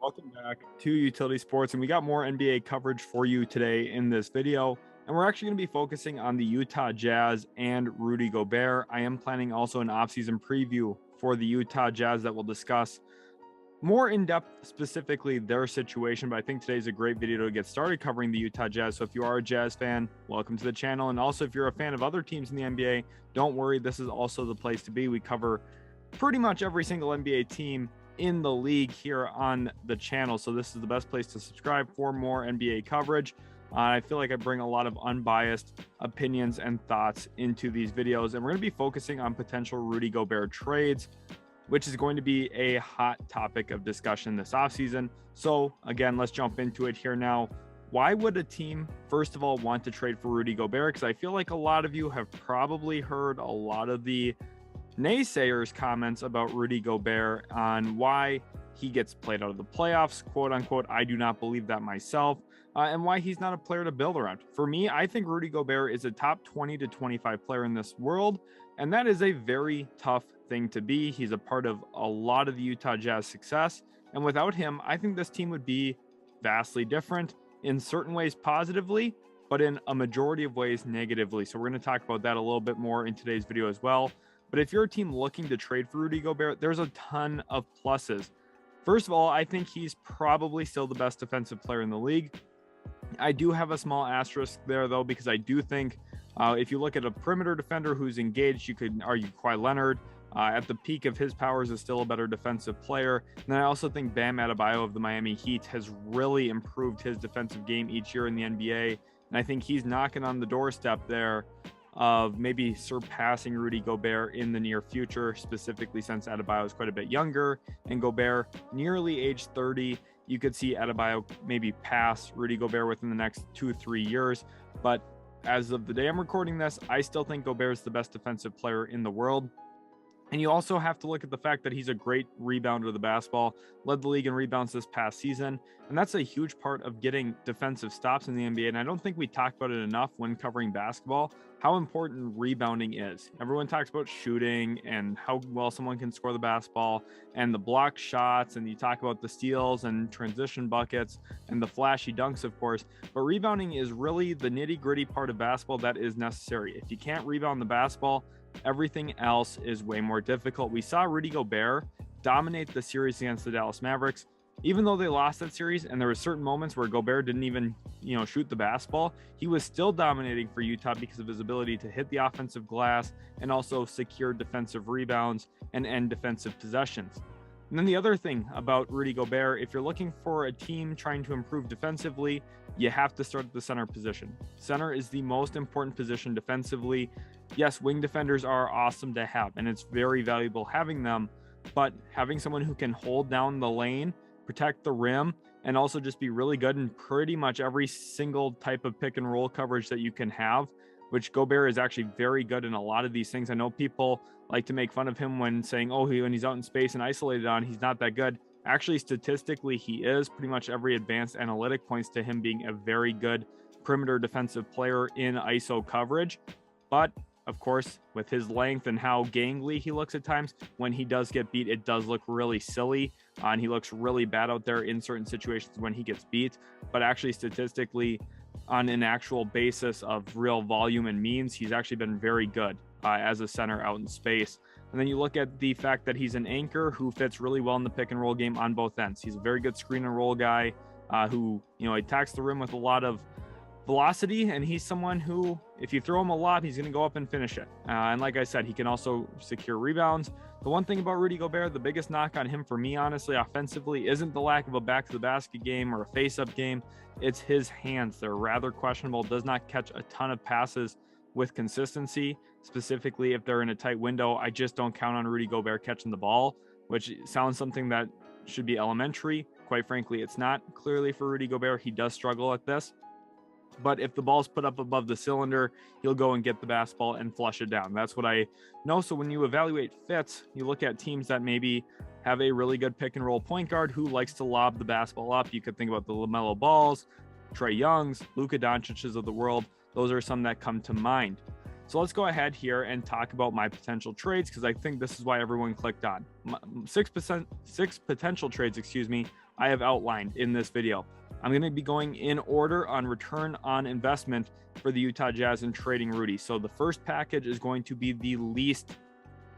Welcome back to Utility Sports, and we got more NBA coverage for you today in this video. And we're actually going to be focusing on the Utah Jazz and Rudy Gobert. I am planning also an offseason preview for the Utah Jazz that will discuss more in depth, specifically their situation. But I think today's a great video to get started covering the Utah Jazz. So if you are a Jazz fan, welcome to the channel. And also, if you're a fan of other teams in the NBA, don't worry, this is also the place to be. We cover pretty much every single NBA team in the league here on the channel, so this is the best place to subscribe for more NBA coverage. I feel like I bring a lot of unbiased opinions and thoughts into these videos, and we're going to be focusing on potential Rudy Gobert trades, which is going to be a hot topic of discussion this offseason. So again, let's jump into it here now. Why would a team, first of all, want to trade for Rudy Gobert? Because I feel like a lot of you have probably heard a lot of the naysayers comments about Rudy Gobert on why he gets played out of the playoffs, quote unquote. I do not believe that myself, and why he's not a player to build around. For me, I think Rudy Gobert is a top 20 to 25 player in this world, and that is a very tough thing to be. He's a part of a lot of the Utah Jazz success, and without him, I think this team would be vastly different, in certain ways positively, but in a majority of ways negatively. So we're going to talk about that a little bit more in today's video as well. But if you're a team looking to trade for Rudy Gobert, there's a ton of pluses. First of all, I think he's probably still the best defensive player in the league. I do have a small asterisk there, though, because I do think if you look at a perimeter defender who's engaged, you could argue Kawhi Leonard at the peak of his powers is still a better defensive player. And then I also think Bam Adebayo of the Miami Heat has really improved his defensive game each year in the NBA. And I think he's knocking on the doorstep there of maybe surpassing Rudy Gobert in the near future, specifically since Adebayo is quite a bit younger and Gobert nearly age 30. You could see Adebayo maybe pass Rudy Gobert within the next 2-3 years. But as of the day I'm recording this, I still think Gobert is the best defensive player in the world. And you also have to look at the fact that he's a great rebounder of the basketball, led the league in rebounds this past season. And that's a huge part of getting defensive stops in the NBA. And I don't think we talk about it enough when covering basketball, how important rebounding is. Everyone talks about shooting and how well someone can score the basketball and the block shots. And you talk about the steals and transition buckets and the flashy dunks, of course. But rebounding is really the nitty gritty part of basketball that is necessary. If you can't rebound the basketball, everything else is way more difficult. We saw Rudy Gobert dominate the series against the Dallas Mavericks, even though they lost that series. And there were certain moments where Gobert didn't even, shoot the basketball. He was still dominating for Utah because of his ability to hit the offensive glass and also secure defensive rebounds and end defensive possessions. And then the other thing about Rudy Gobert, if you're looking for a team trying to improve defensively, you have to start at the center position. Center is the most important position defensively. Yes, wing defenders are awesome to have, and it's very valuable having them, but having someone who can hold down the lane, protect the rim, and also just be really good in pretty much every single type of pick and roll coverage that you can have, which Gobert is actually very good in a lot of these things. I know people like to make fun of him when saying, when he's out in space and isolated on, he's not that good. Actually, statistically, he is. Pretty much every advanced analytic points to him being a very good perimeter defensive player in ISO coverage. But of course, with his length and how gangly he looks at times, when he does get beat, it does look really silly. And he looks really bad out there in certain situations when he gets beat. But actually, statistically, on an actual basis of real volume and means, he's actually been very good as a center out in space. And then you look at the fact that he's an anchor who fits really well in the pick and roll game on both ends. He's a very good screen and roll guy who, attacks the rim with a lot of velocity, and he's someone who, if you throw him a lot, he's going to go up and finish it. And like I said, he can also secure rebounds. The one thing about Rudy Gobert, the biggest knock on him for me, honestly, offensively, isn't the lack of a back to the basket game or a face-up game. It's his hands. They're rather questionable. Does not catch a ton of passes with consistency, specifically if they're in a tight window. I just don't count on Rudy Gobert catching the ball, which sounds something that should be elementary. Quite frankly, it's not. Clearly for Rudy Gobert, he does struggle at this. But if the ball's put up above the cylinder, he'll go and get the basketball and flush it down. That's what I know. So when you evaluate fits, you look at teams that maybe have a really good pick and roll point guard who likes to lob the basketball up. You could think about the LaMelo Balls, Trae Youngs, Luka Doncic's of the world. Those are some that come to mind. So let's go ahead here and talk about my potential trades, because I think this is why everyone clicked on. Six potential trades, I have outlined in this video. I'm going to be going in order on return on investment for the Utah Jazz and trading Rudy. So the first package is going to be the least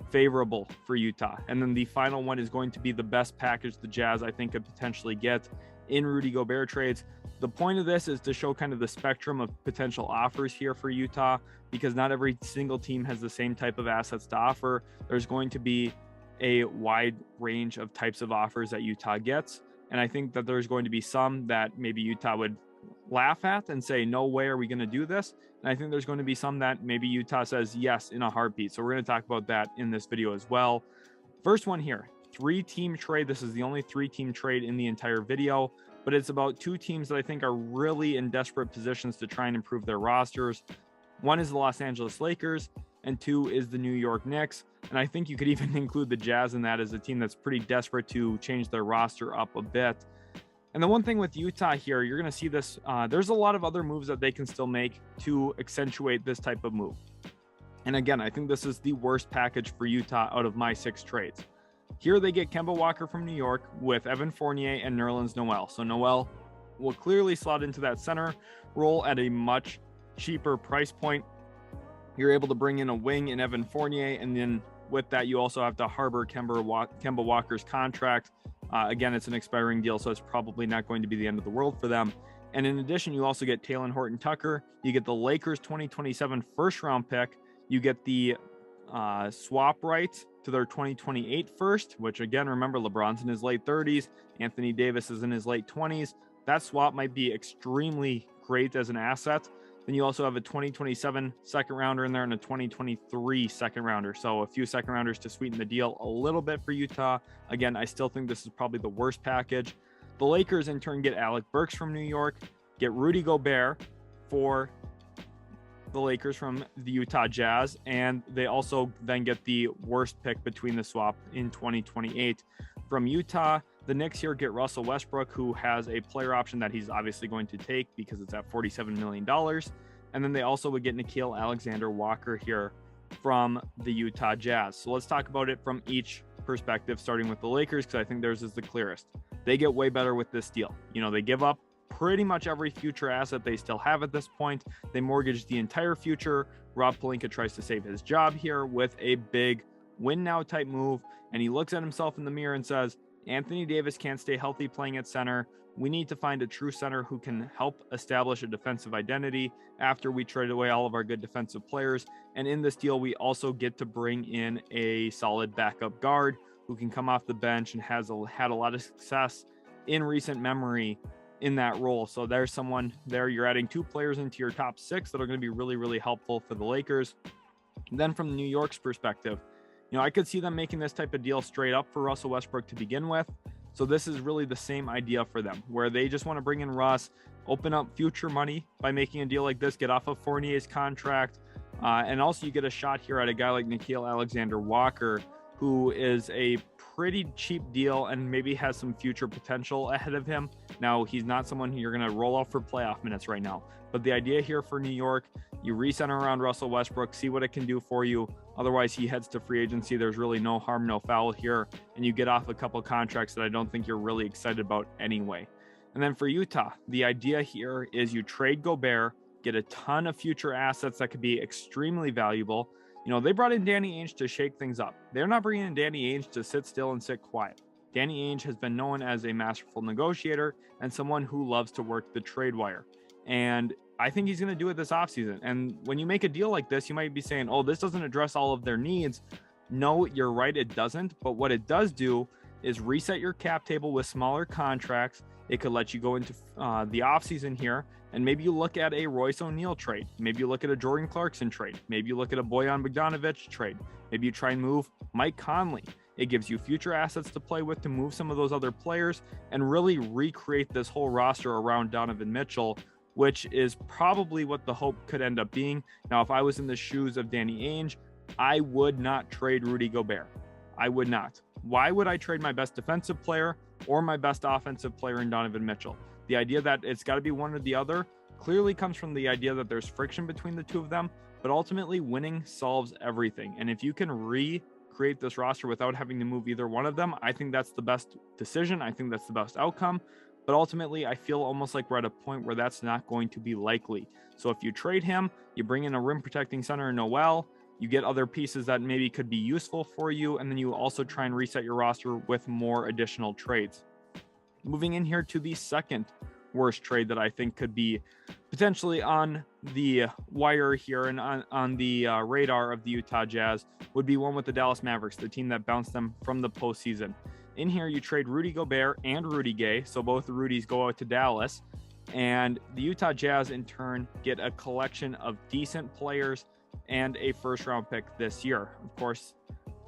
favorable for Utah. And then the final one is going to be the best package the Jazz, I think, could potentially get in Rudy Gobert trades. The point of this is to show kind of the spectrum of potential offers here for Utah, because not every single team has the same type of assets to offer. There's going to be a wide range of types of offers that Utah gets. And I think that there's going to be some that maybe Utah would laugh at and say, no way are we going to do this. And I think there's going to be some that maybe Utah says yes in a heartbeat. So we're going to talk about that in this video as well. First one here, 3-team trade. This is the only 3-team trade in the entire video, but it's about 2 teams that I think are really in desperate positions to try and improve their rosters. One is the Los Angeles Lakers, and 2 is the New York Knicks. And I think you could even include the Jazz in that as a team that's pretty desperate to change their roster up a bit. And the one thing with Utah here, you're going to see this, there's a lot of other moves that they can still make to accentuate this type of move. And again, I think this is the worst package for Utah out of my 6 trades. Here they get Kemba Walker from New York with Evan Fournier and Nerlens Noel. So Noel will clearly slot into that center role at a much cheaper price point. You're able to bring in a wing in Evan Fournier, and then with that, you also have to harbor Kemba Walker's contract. Again, it's an expiring deal, so it's probably not going to be the end of the world for them. And in addition, you also get Talen Horton-Tucker. You get the Lakers 2027 first-round pick. You get the swap rights to their 2028 first, which again, remember, LeBron's in his late 30s. Anthony Davis is in his late 20s. That swap might be extremely great as an asset. Then you also have a 2027 second rounder in there and a 2023 second rounder. So a few second rounders to sweeten the deal a little bit for Utah. Again, I still think this is probably the worst package. The Lakers in turn get Alec Burks from New York, get Rudy Gobert for the Lakers from the Utah Jazz, and they also then get the worst pick between the swap in 2028 from Utah. The Knicks here get Russell Westbrook, who has a player option that he's obviously going to take because it's at $47 million. And then they also would get Nickeil Alexander-Walker here from the Utah Jazz. So let's talk about it from each perspective, starting with the Lakers, because I think theirs is the clearest. They get way better with this deal. You know, they give up pretty much every future asset they still have at this point. They mortgage the entire future. Rob Pelinka tries to save his job here with a big win now type move. And he looks at himself in the mirror and says, Anthony Davis can't stay healthy playing at center. We need to find a true center who can help establish a defensive identity after we trade away all of our good defensive players. And in this deal, we also get to bring in a solid backup guard who can come off the bench and has had a lot of success in recent memory in that role. So there's someone there. You're adding 2 players into your top 6 that are going to be really, really helpful for the Lakers. And then from New York's perspective, you know, I could see them making this type of deal straight up for Russell Westbrook to begin with. So this is really the same idea for them, where they just want to bring in Russ, open up future money by making a deal like this, get off of Fournier's contract. And also you get a shot here at a guy like Nickeil Alexander-Walker, who is a pretty cheap deal and maybe has some future potential ahead of him. Now, he's not someone who you're going to roll out for playoff minutes right now. But the idea here for New York, you recenter around Russell Westbrook, see what it can do for you. Otherwise, he heads to free agency. There's really no harm, no foul here. And you get off a couple contracts that I don't think you're really excited about anyway. And then for Utah, the idea here is you trade Gobert, get a ton of future assets that could be extremely valuable. You know, they brought in Danny Ainge to shake things up. They're not bringing in Danny Ainge to sit still and sit quiet. Danny Ainge has been known as a masterful negotiator and someone who loves to work the trade wire. And I think he's going to do it this offseason. And when you make a deal like this, you might be saying, oh, this doesn't address all of their needs. No, you're right, it doesn't. But what it does do is reset your cap table with smaller contracts. It could let you go into the offseason here, and maybe you look at a Royce O'Neal trade. Maybe you look at a Jordan Clarkson trade. Maybe you look at a Bojan Bogdanovic trade. Maybe you try and move Mike Conley. It gives you future assets to play with to move some of those other players and really recreate this whole roster around Donovan Mitchell, which is probably what the hope could end up being. Now, if I was in the shoes of Danny Ainge, I would not trade Rudy Gobert. I would not. Why would I trade my best defensive player or my best offensive player in Donovan Mitchell? The idea that it's got to be one or the other clearly comes from the idea that there's friction between the two of them, but ultimately winning solves everything. And if you can create this roster without having to move either one of them, I think that's the best decision. I think that's the best outcome. But ultimately, I feel almost like we're at a point where that's not going to be likely. So if you trade him, you bring in a rim protecting center in Noel, you get other pieces that maybe could be useful for you, and then you also try and reset your roster with more additional trades. Moving in here to the second worst trade that I think could be potentially on the wire here and on the radar of the Utah Jazz would be one with the Dallas Mavericks, the team that bounced them from the postseason. In here, you trade Rudy Gobert and Rudy Gay, so both the Rudys go out to Dallas, and the Utah Jazz in turn get a collection of decent players and a first-round pick this year. Of course,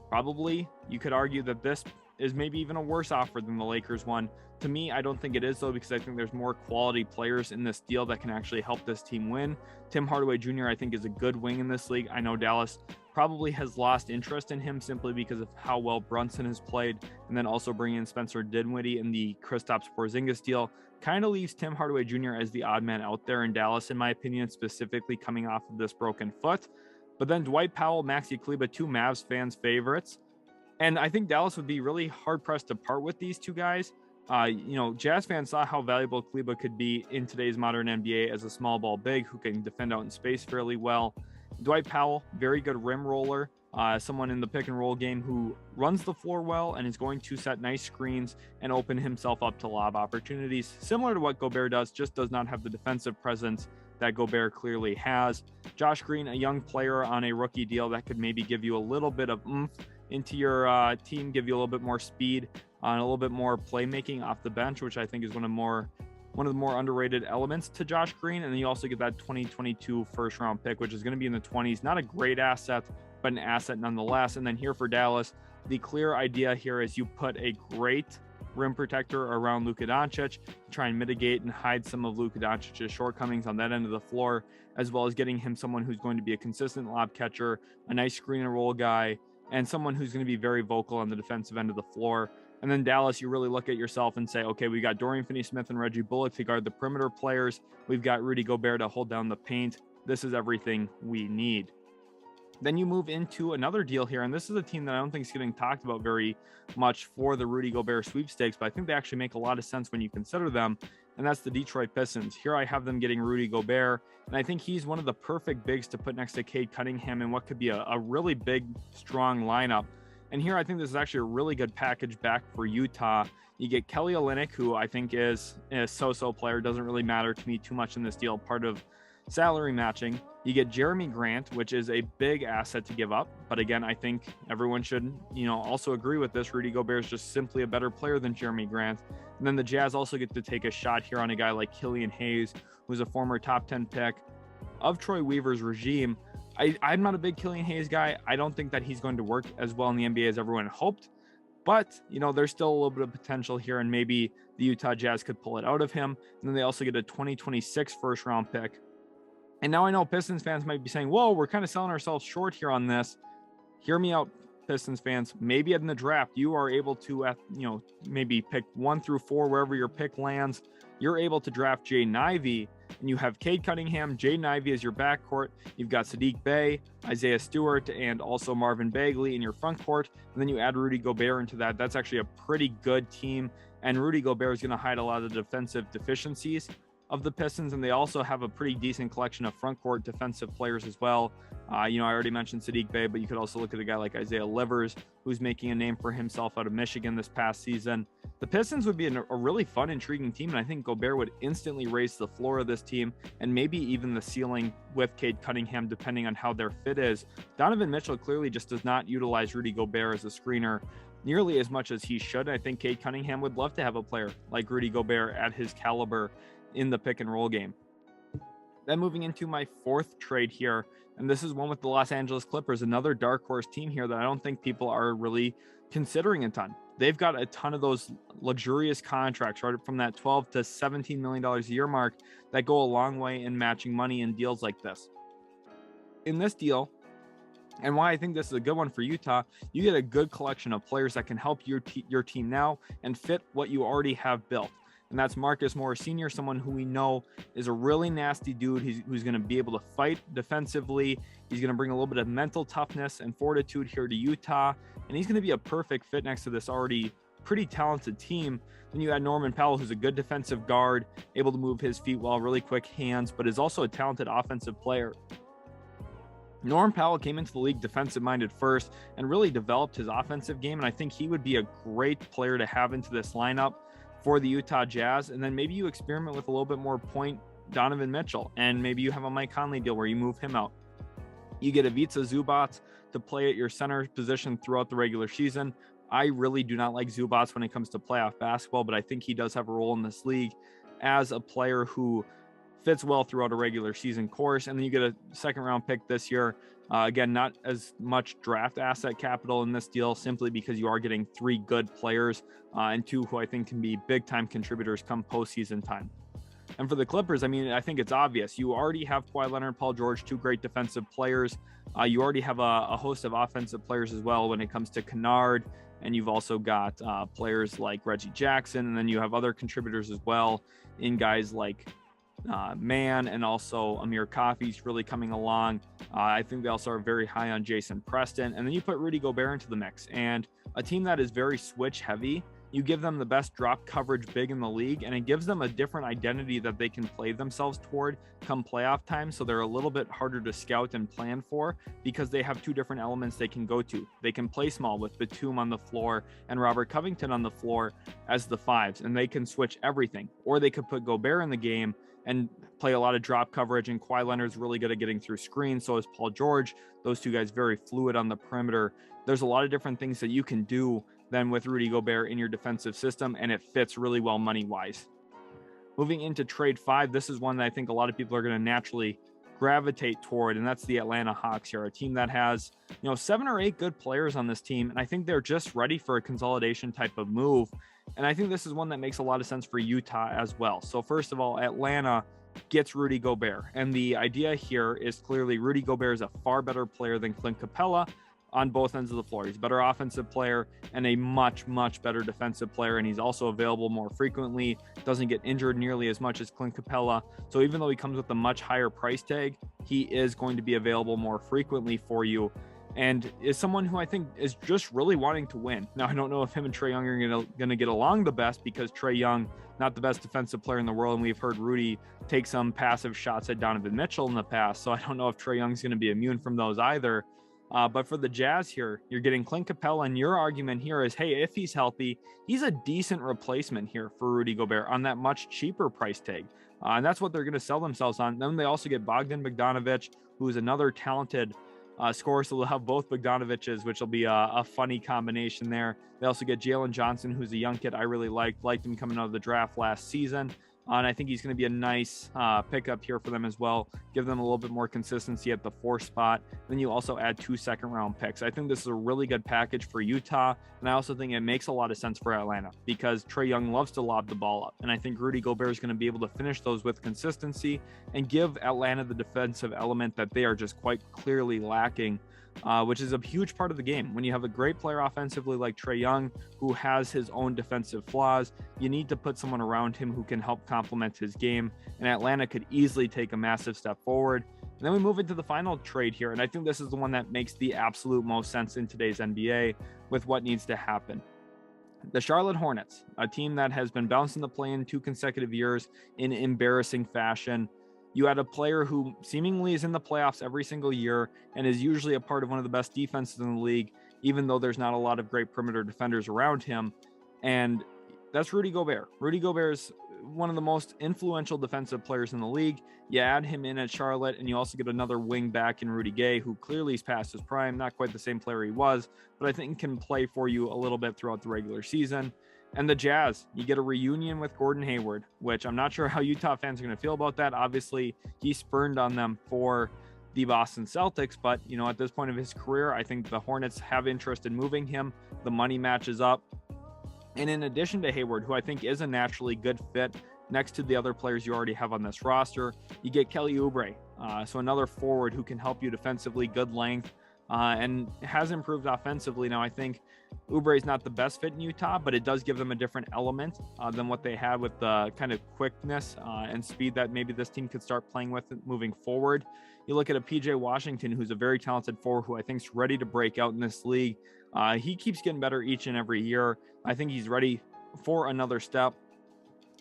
probably you could argue that this is maybe even a worse offer than the Lakers one. To me, I don't think it is, though, because I think there's more quality players in this deal that can actually help this team win. Tim Hardaway Jr., I think, is a good wing in this league. I know Dallas probably has lost interest in him simply because of how well Brunson has played, and then also bringing in Spencer Dinwiddie in the Kristaps Porzingis deal kind of leaves Tim Hardaway Jr. as the odd man out there in Dallas, in my opinion, specifically coming off of this broken foot. But then Dwight Powell, Maxi Kleber, two Mavs fans' favorites. And I think Dallas would be really hard-pressed to part with these two guys. Jazz fans saw how valuable Kleber could be in today's modern NBA as a small ball big who can defend out in space fairly well. Dwight Powell, very good rim roller, someone in the pick and roll game who runs the floor well and is going to set nice screens and open himself up to lob opportunities, similar to what Gobert does, just does not have the defensive presence that Gobert clearly has. Josh Green, a young player on a rookie deal that could maybe give you a little bit of oomph into your team, give you a little bit more speed and a little bit more playmaking off the bench, which I think is one of the more underrated elements to Josh Green. And then you also get that 2022 first round pick, which is going to be in the 20s. Not a great asset, but an asset nonetheless. And then here for Dallas, the clear idea here is you put a great rim protector around Luka Doncic to try and mitigate and hide some of Luka Doncic's shortcomings on that end of the floor, as well as getting him someone who's going to be a consistent lob catcher, a nice screen and roll guy, and someone who's going to be very vocal on the defensive end of the floor. And then Dallas, you really look at yourself and say, okay, we got Dorian Finney-Smith and Reggie Bullock to guard the perimeter players. We've got Rudy Gobert to hold down the paint. This is everything we need. Then you move into another deal here, and this is a team that I don't think is getting talked about very much for the Rudy Gobert sweepstakes, but I think they actually make a lot of sense when you consider them, and that's the Detroit Pistons. Here I have them getting Rudy Gobert, and I think he's one of the perfect bigs to put next to Cade Cunningham in what could be a really big, strong lineup. And here I think this is actually a really good package back for Utah. You get Kelly Olynyk, who I think is a so-so player, doesn't really matter to me too much in this deal, part of salary matching. You get Jeremy Grant, which is a big asset to give up. But again, I think everyone should, also agree with this. Rudy Gobert is just simply a better player than Jeremy Grant. And then the Jazz also get to take a shot here on a guy like Killian Hayes, who's a former top 10 pick of Troy Weaver's regime. I'm not a big Killian Hayes guy. I don't think that he's going to work as well in the NBA as everyone hoped. But, there's still a little bit of potential here, and maybe the Utah Jazz could pull it out of him. And then they also get a 2026 first round pick. And now I know Pistons fans might be saying, whoa, we're kind of selling ourselves short here on this. Hear me out, Pistons fans. Maybe in the draft, you are able to, maybe pick 1 through 4, wherever your pick lands. You're able to draft Jaden Ivey, and you have Cade Cunningham, Jaden Ivey as your backcourt. You've got Sadiq Bey, Isaiah Stewart, and also Marvin Bagley in your front court. And then you add Rudy Gobert into that. That's actually a pretty good team. And Rudy Gobert is going to hide a lot of the defensive deficiencies of the Pistons, and they also have a pretty decent collection of front court defensive players as well. I already mentioned Sadiq Bey, but you could also look at a guy like Isaiah Livers, who's making a name for himself out of Michigan this past season. The Pistons would be a really fun, intriguing team, and I think Gobert would instantly raise the floor of this team and maybe even the ceiling with Cade Cunningham, depending on how their fit is. Donovan Mitchell clearly just does not utilize Rudy Gobert as a screener nearly as much as he should. I think Cade Cunningham would love to have a player like Rudy Gobert at his caliber in the pick and roll game. Then moving into my fourth trade here, and this is one with the Los Angeles Clippers, another dark horse team here that I don't think people are really considering a ton. They've got a ton of those luxurious contracts, right from that $12 to $17 million a year mark, that go a long way in matching money in deals like this. In this deal, and why I think this is a good one for Utah, you get a good collection of players that can help your team now and fit what you already have built. and that's Marcus Morris Sr., someone who we know is a really nasty dude who's going to be able to fight defensively. He's going to bring a little bit of mental toughness and fortitude here to Utah, and he's going to be a perfect fit next to this already pretty talented team. Then you add Norman Powell, who's a good defensive guard, able to move his feet well, really quick hands, but is also a talented offensive player. Norm Powell came into the league defensive-minded first and really developed his offensive game, and I think he would be a great player to have into this lineup for the Utah Jazz. And then maybe you experiment with a little bit more point Donovan Mitchell, and maybe you have a Mike Conley deal where you move him out. You get Ivica Zubac to play at your center position throughout the regular season. I really do not like Zubac when it comes to playoff basketball, but I think he does have a role in this league as a player who fits well throughout a regular season course. And then you get a second round pick this year. Again, not as much draft asset capital in this deal, simply because you are getting 3 good players and 2 who I think can be big time contributors come postseason time. And for the Clippers, I mean, I think it's obvious. You already have Kawhi Leonard, Paul George, 2 great defensive players. You already have a host of offensive players as well when it comes to Kennard. And you've also got players like Reggie Jackson. And then you have other contributors as well in guys like Mann, and also Amir Coffey's really coming along. I think they also are very high on Jason Preston. And then you put Rudy Gobert into the mix, and a team that is very switch heavy. You give them the best drop coverage big in the league, and it gives them a different identity that they can play themselves toward come playoff time. So they're a little bit harder to scout and plan for, because they have 2 different elements they can go to. They can play small with Batum on the floor and Robert Covington on the floor as the 5s, and they can switch everything. Or they could put Gobert in the game and play a lot of drop coverage, and Kawhi Leonard's really good at getting through screens. So is Paul George. Those 2 guys very fluid on the perimeter. There's a lot of different things that you can do then with Rudy Gobert in your defensive system, and it fits really well money-wise. Moving into trade 5, this is one that I think a lot of people are going to naturally gravitate toward, and that's the Atlanta Hawks here, a team that has 7 or 8 good players on this team, and I think they're just ready for a consolidation type of move. And I think this is one that makes a lot of sense for Utah as well. So first of all, Atlanta gets Rudy Gobert, and the idea here is clearly Rudy Gobert is a far better player than Clint Capella on both ends of the floor. He's a better offensive player and a much, much better defensive player. And he's also available more frequently, doesn't get injured nearly as much as Clint Capella. So even though he comes with a much higher price tag, he is going to be available more frequently for you, and is someone who I think is just really wanting to win. Now, I don't know if him and Trae Young are going to get along the best, because Trae Young, not the best defensive player in the world, and we've heard Rudy take some passive shots at Donovan Mitchell in the past. So I don't know if Trae Young's going to be immune from those either. But for the Jazz here, you're getting Clint Capella, and your argument here is, hey, if he's healthy, he's a decent replacement here for Rudy Gobert on that much cheaper price tag. And that's what they're going to sell themselves on. Then they also get Bogdan Bogdanovic, who is another talented scorer. So they'll have both Bogdanoviches, which will be a funny combination there. They also get Jalen Johnson, who's a young kid I really liked him coming out of the draft last season. And I think he's going to be a nice pickup here for them as well. Give them a little bit more consistency at the 4 spot. Then you also add 2 second-round picks. I think this is a really good package for Utah. And I also think it makes a lot of sense for Atlanta, because Trae Young loves to lob the ball up. And I think Rudy Gobert is going to be able to finish those with consistency and give Atlanta the defensive element that they are just quite clearly lacking, which is a huge part of the game. When you have a great player offensively like Trae Young, who has his own defensive flaws, you need to put someone around him who can help complement his game, and Atlanta could easily take a massive step forward. And then we move into the final trade here, and I think this is the one that makes the absolute most sense in today's NBA with what needs to happen. The Charlotte Hornets, a team that has been bouncing the play-in 2 consecutive years in embarrassing fashion. You had a player who seemingly is in the playoffs every single year and is usually a part of one of the best defenses in the league, even though there's not a lot of great perimeter defenders around him. And that's Rudy Gobert. Rudy Gobert is one of the most influential defensive players in the league. You add him in at Charlotte, and you also get another wing back in Rudy Gay, who clearly is past his prime, not quite the same player he was, but I think can play for you a little bit throughout the regular season. And the Jazz, you get a reunion with Gordon Hayward, which I'm not sure how Utah fans are going to feel about that. Obviously, he spurned on them for the Boston Celtics, but at this point of his career, I think the Hornets have interest in moving him. The money matches up. And in addition to Hayward, who I think is a naturally good fit next to the other players you already have on this roster, you get Kelly Oubre, so another forward who can help you defensively, good length, and has improved offensively. Now, I think Oubre is not the best fit in Utah, but it does give them a different element than what they had with the kind of quickness and speed that maybe this team could start playing with moving forward. You look at a PJ Washington, who's a very talented forward who I think is ready to break out in this league. He keeps getting better each and every year. I think he's ready for another step.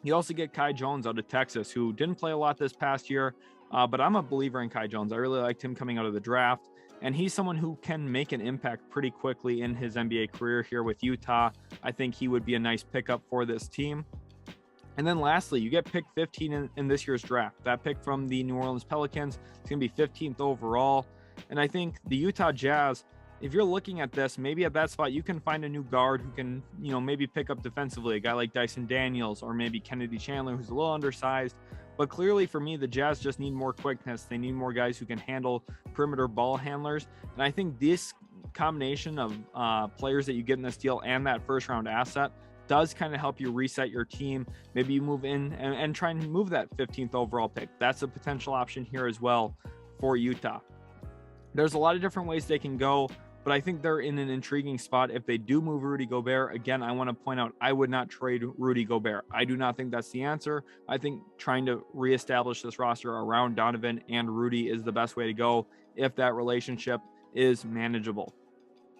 You also get Kai Jones out of Texas, who didn't play a lot this past year, but I'm a believer in Kai Jones. I really liked him coming out of the draft. And he's someone who can make an impact pretty quickly in his NBA career here with Utah. I think he would be a nice pickup for this team. And then lastly, you get pick 15 in this year's draft. That pick from the New Orleans Pelicans is going to be 15th overall. And I think the Utah Jazz, if you're looking at this, maybe at that spot, you can find a new guard who can, maybe pick up defensively, a guy like Dyson Daniels or maybe Kennedy Chandler, who's a little undersized. But clearly for me, the Jazz just need more quickness. They need more guys who can handle perimeter ball handlers. And I think this combination of players that you get in this deal and that first round asset does kind of help you reset your team. Maybe you move in and try and move that 15th overall pick. That's a potential option here as well for Utah. There's a lot of different ways they can go, but I think they're in an intriguing spot. If they do move Rudy Gobert, again, I want to point out, I would not trade Rudy Gobert. I do not think that's the answer. I think trying to reestablish this roster around Donovan and Rudy is the best way to go if that relationship is manageable.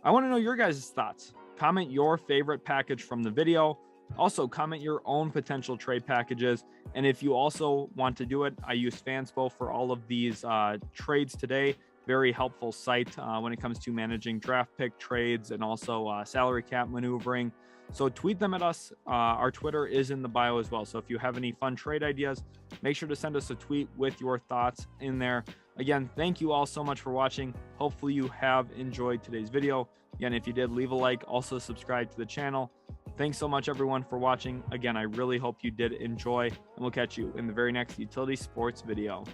I want to know your guys' thoughts. Comment your favorite package from the video. Also, comment your own potential trade packages. And if you also want to do it, I use Fanspo for all of these trades today. Very helpful site when it comes to managing draft pick trades and also salary cap maneuvering. So tweet them at us. Our Twitter is in the bio as well. So if you have any fun trade ideas, make sure to send us a tweet with your thoughts in there. Again, thank you all so much for watching. Hopefully you have enjoyed today's video. Again, if you did, leave a like, also subscribe to the channel. Thanks so much everyone for watching. Again, I really hope you did enjoy, and we'll catch you in the very next Utility Sports video.